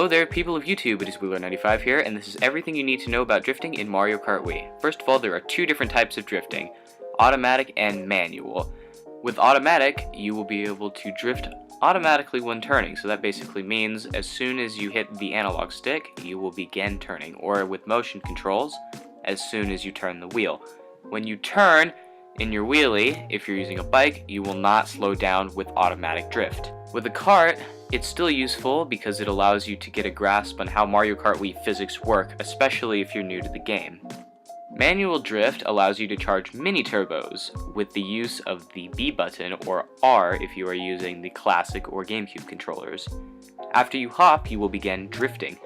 Hello there, people of YouTube, it is WiiLord95 here, and this is everything you need to know about drifting in Mario Kart Wii. First of all, there are two different types of drifting, automatic and manual. With automatic, you will be able to drift automatically when turning, so that basically means as soon as you hit the analog stick, you will begin turning, or with motion controls, as soon as you turn the wheel. When you turn in your wheelie, if you're using a bike, you will not slow down with automatic drift. With a kart, it's still useful because it allows you to get a grasp on how Mario Kart Wii physics work, especially if you're new to the game. Manual drift allows you to charge mini turbos with the use of the B button or R if you are using the classic or GameCube controllers. After you hop, you will begin drifting.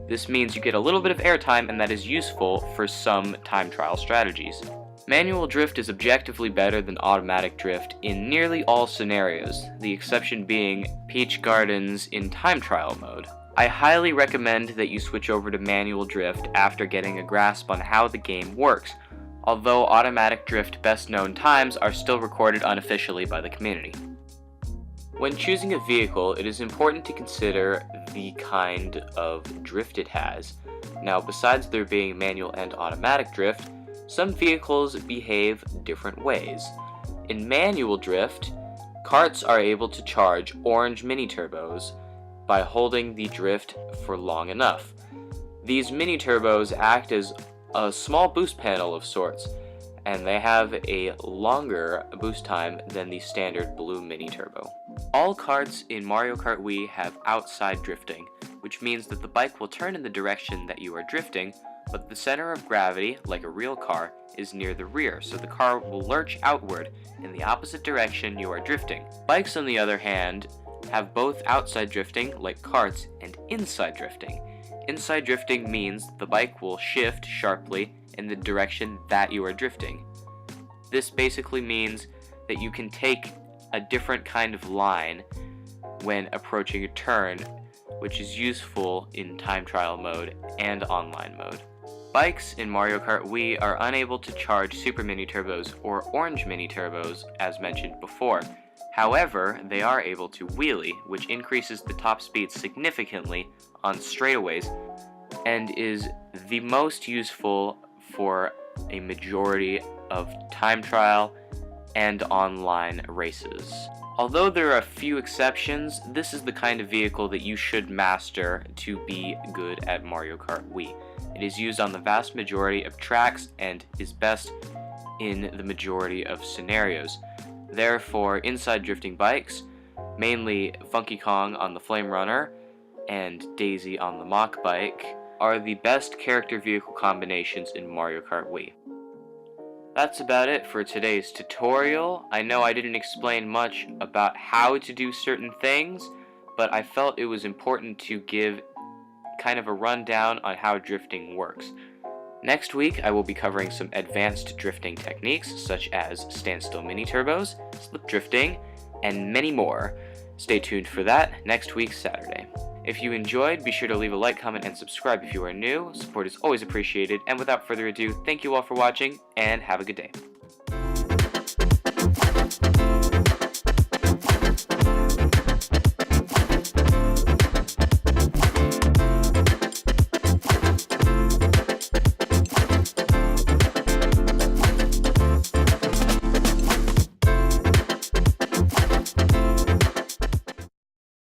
This means you get a little bit of airtime, and that is useful for some time trial strategies. Manual drift is objectively better than automatic drift in nearly all scenarios, the exception being Peach Gardens in time trial mode. I highly recommend that you switch over to manual drift after getting a grasp on how the game works, although automatic drift best known times are still recorded unofficially by the community. When choosing a vehicle, it is important to consider the kind of drift it has. Now, besides there being manual and automatic drift, some vehicles behave different ways. In manual drift, karts are able to charge orange mini turbos by holding the drift for long enough. These mini turbos act as a small boost panel of sorts, and they have a longer boost time than the standard blue mini turbo. All karts in Mario Kart Wii have outside drifting, which means that the bike will turn in the direction that you are drifting, but the center of gravity, like a real car, is near the rear, so the car will lurch outward in the opposite direction you are drifting. Bikes, on the other hand, have both outside drifting, like karts, and inside drifting. Inside drifting means the bike will shift sharply in the direction that you are drifting. This basically means that you can take a different kind of line when approaching a turn, which is useful in time trial mode and online mode. Bikes in Mario Kart Wii are unable to charge Super Mini Turbos or Orange Mini Turbos as mentioned before. However, they are able to wheelie, which increases the top speed significantly on straightaways and is the most useful for a majority of time trial and online races. Although there are a few exceptions, this is the kind of vehicle that you should master to be good at Mario Kart Wii. It is used on the vast majority of tracks and is best in the majority of scenarios. Therefore, inside drifting bikes, mainly Funky Kong on the Flame Runner and Daisy on the Mach Bike, are the best character vehicle combinations in Mario Kart Wii. That's about it for today's tutorial. I know I didn't explain much about how to do certain things, but I felt it was important to give kind of a rundown on how drifting works. Next week, I will be covering some advanced drifting techniques, such as standstill mini turbos, slip drifting, and many more. Stay tuned for that next week, Saturday. If you enjoyed, be sure to leave a like, comment, and subscribe if you are new. Support is always appreciated, and without further ado, thank you all for watching, and have a good day.